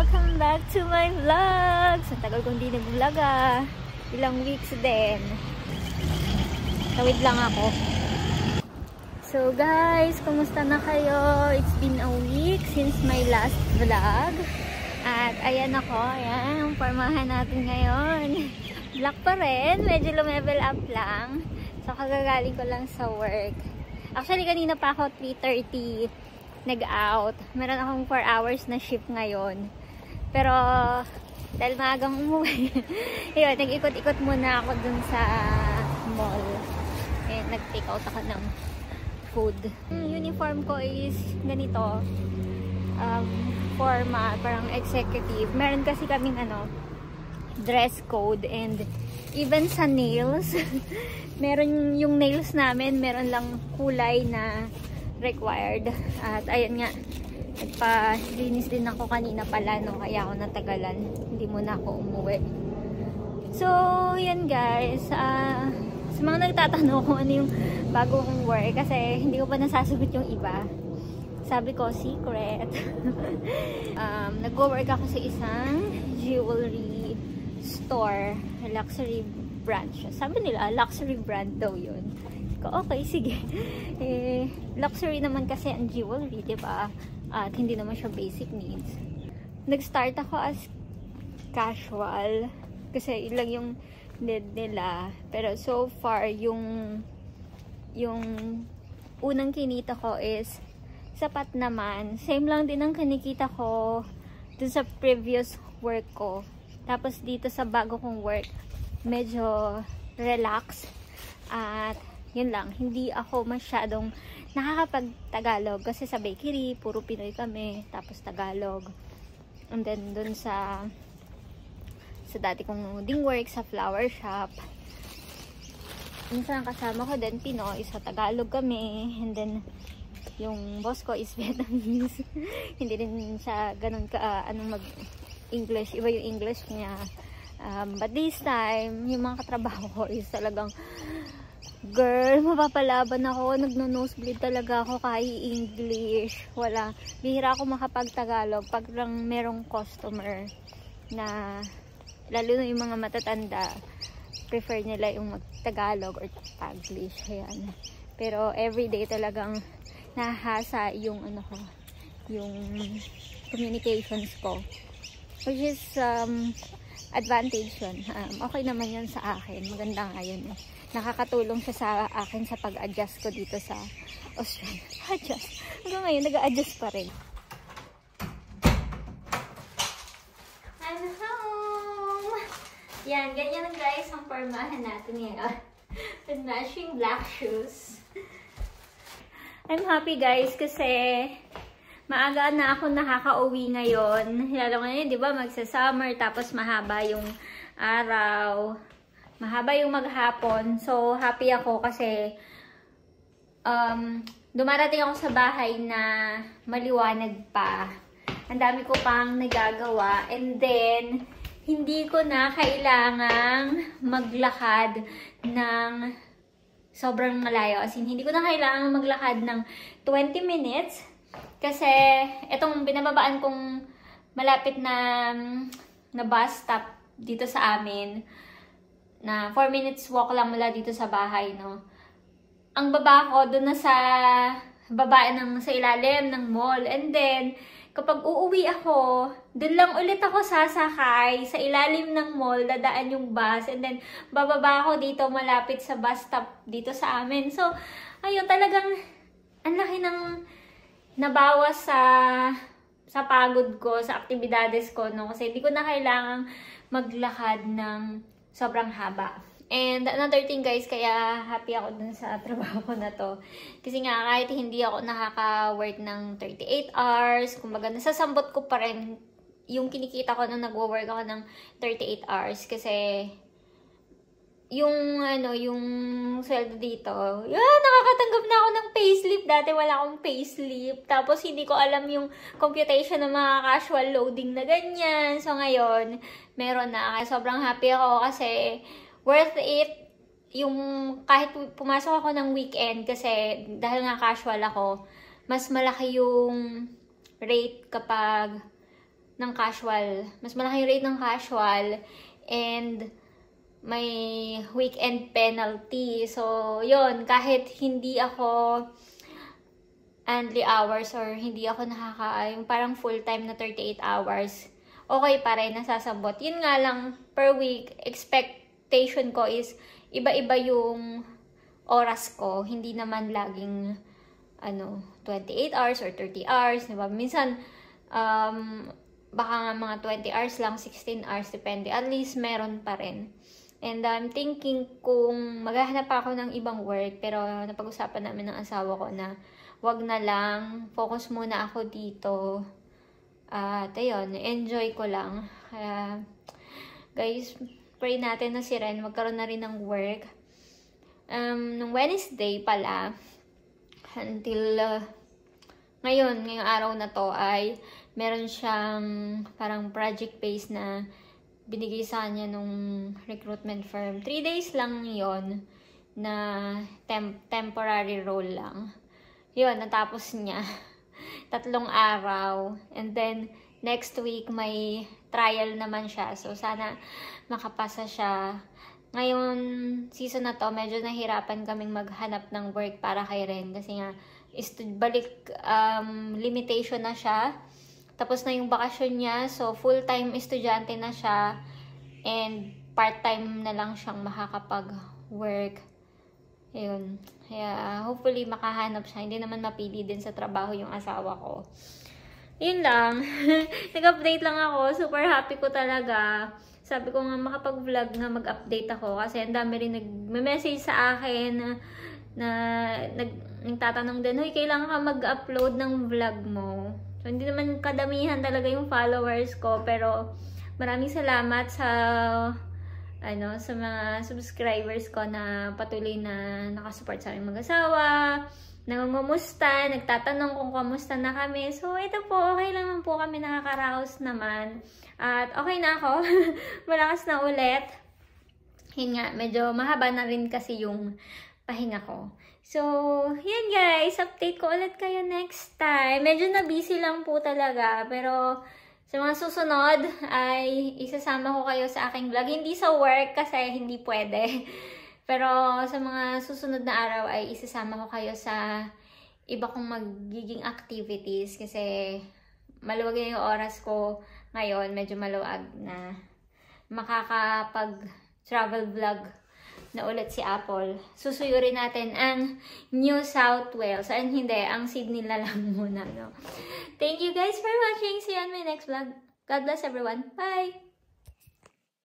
Welcome back to my vlog! Sa tagal kong di nag-vlog ilang weeks din. Tawid lang ako. So guys, kumusta na kayo? It's been a week since my last vlog. At ayan ako, ayan, ang formahan natin ngayon. Black pa rin, medyo lumevel up lang. So kagagaling ko lang sa work. Actually, kanina pa ako 3:30 nag-out. Meron akong 4 hours na shift ngayon. Pero, dahil maagang umuwi, yun, nag-ikot-ikot muna ako dun sa mall. And nag-take out ako ng food. Yung uniform ko is ganito. Formal, parang executive. Meron kasi kaming dress code, and even sa nails, meron yung nails namin, meron lang kulay na required. At ayun nga, nagpa-linis din ako kanina pala, no? Kaya ako natagalan. Hindi muna ako umuwi. So, yan guys. Sa mga nagtatanong kung ano yung bago kong work, kasi hindi ko pa nasasagot yung iba. Sabi ko, secret. Nag-work ako sa isang jewelry store, luxury brand siya. Sabi nila, luxury brand daw yun. Okay, sige. Luxury naman kasi ang jewelry, diba? At hindi naman siya basic needs. Nag-start ako as casual kasi ilang yung need nila. Pero so far, yung unang kinita ko is sapat naman. Same lang din ang kinikita ko dun sa previous work ko. Tapos dito sa bago kong work, medyo relax. At yun lang, hindi ako masyadong nakakapag-Tagalog kasi sa bakery, puro Pinoy kami, tapos Tagalog. And then dun sa dati kong ding work sa flower shop, minsan kasama ko din Pinoy, sa Tagalog kami. And then yung boss ko is Vietnamese. Hindi din siya ganun ka mag-English, iba yung English niya. But this time, yung mga katrabaho ko is talagang, girl, mapapalaban ako. Nagno-nosebleed talaga ako kahit English. Wala. Bihira ako makapag-Tagalog pag lang merong customer na, lalo na yung mga matatanda, prefer nila yung mag-Tagalog or Taglish. Ayan. Pero everyday talagang nahasa yung yung communications ko. Which is advantage yun. Okay naman yun sa akin. Maganda nga yun. Nakakatulong siya sa akin sa pag-adjust ko dito sa Australia. Adjust. Hanggang ngayon, nag-a-adjust pa rin. I'm home! Yan, ganyan lang guys ang formahan natin ngayon. With matching black shoes. I'm happy guys kasi maaga na ako nakaka-uwi ngayon. Lalo ngayon, di ba, magsa-summer, tapos mahaba yung araw. Mahaba yung maghapon. So, happy ako kasi dumarating ako sa bahay na maliwanag pa. Ang dami ko pang nagagawa. And then, hindi ko na kailangang maglakad ng sobrang malayo. As in, hindi ko na kailangang maglakad ng 20 minutes. Kasi, itong binababaan kong malapit na bus stop dito sa amin, na 4 minutes walk lang mula dito sa bahay, no? Ang baba ko, doon na sa baba sa ilalim ng mall. And then, kapag uuwi ako, doon lang ulit ako sasakay sa ilalim ng mall, dadaan yung bus. And then, bababa ako dito malapit sa bus stop dito sa amin. So, ayun, talagang ang laki ng nabawas sa pagod ko, sa aktibidades ko, no? Kasi hindi ko na kailangang maglakad ng sobrang haba. And another thing guys, kaya happy ako dun sa trabaho ko na to. Kasi nga, kahit hindi ako nakaka-work ng 38 hours, kumbaga nasasambot ko pa rin yung kinikita ko nung nagwo-work ako ng 38 hours. Kasi yung sweldo dito, nakakatanggap na ako ng payslip. Dati wala akong payslip. Tapos hindi ko alam yung computation ng mga casual loading na ganyan. So ngayon, meron na. Kaya sobrang happy ako kasi worth it yung kahit pumasok ako ng weekend kasi dahil nga casual ako, mas malaki yung rate kapag ng casual. Mas malaki yung rate ng casual. And may weekend penalty. So, yun. Kahit hindi ako only hours or hindi ako yung parang full-time na 38 hours, okay pa rin, nasasabot. Yun nga lang, per week, expectation ko is iba-iba yung oras ko. Hindi naman laging 28 hours or 30 hours, diba? Minsan, baka nga mga 20 hours lang, 16 hours, depende. At least, meron pa rin. And I'm thinking kung maghahanap ako ng ibang work, pero napag-usapan namin ng asawa ko na wag na lang, focus muna ako dito. At ayun, enjoy ko lang. Kaya, guys, pray natin na si Ren magkaroon na rin ng work. Nung Wednesday pala, until ngayong araw na to ay meron siyang parang project base na binigay sa kanya nung recruitment firm. 3 days lang yon na temporary role lang. Yun, natapos niya. 3 araw. And then, next week, may trial naman siya. So, sana makapasa siya. Ngayon, season na to, medyo nahirapan kaming maghanap ng work para kay Ren. Kasi nga, limitation na siya. Tapos na yung bakasyon niya. So, full-time estudyante na siya. And part-time na lang siyang makakapag-work. Ayun. Kaya, hopefully, makahanap siya. Hindi naman mapili din sa trabaho yung asawa ko. Yun lang. Nag-update lang ako. Super happy ko talaga. Sabi ko nga makapag-vlog na mag-update ako. Kasi ang dami rin nag-message sa akin na nagtatanong din, "Hoy, kailangan ka mag-upload ng vlog mo." So, hindi naman kadamihan talaga yung followers ko. Pero, maraming salamat sa mga subscribers ko na patuloy na nakasupport sa aming mag-asawa, nangungumusta, nagtatanong kung kamusta na kami. So, ito po, okay lang po kami, nakakaraos naman. At okay na ako. Malakas na ulit. Yun nga, medyo mahaba na rin kasi yung pahinga ko. So, yan guys, update ko ulit kayo next time. Medyo na busy lang po talaga, pero sa mga susunod ay isasama ko kayo sa aking vlog. Hindi sa work kasi hindi pwede. Pero sa mga susunod na araw ay isasama ko kayo sa iba kong magiging activities. Kasi maluwag na yung oras ko ngayon. Medyo maluwag na makakapag-travel vlog na ulit si Apple. Susuyurin natin ang New South Wales. Hindi, ang Sydney na lang muna. No? Thank you guys for watching. See you on my next vlog. God bless everyone. Bye!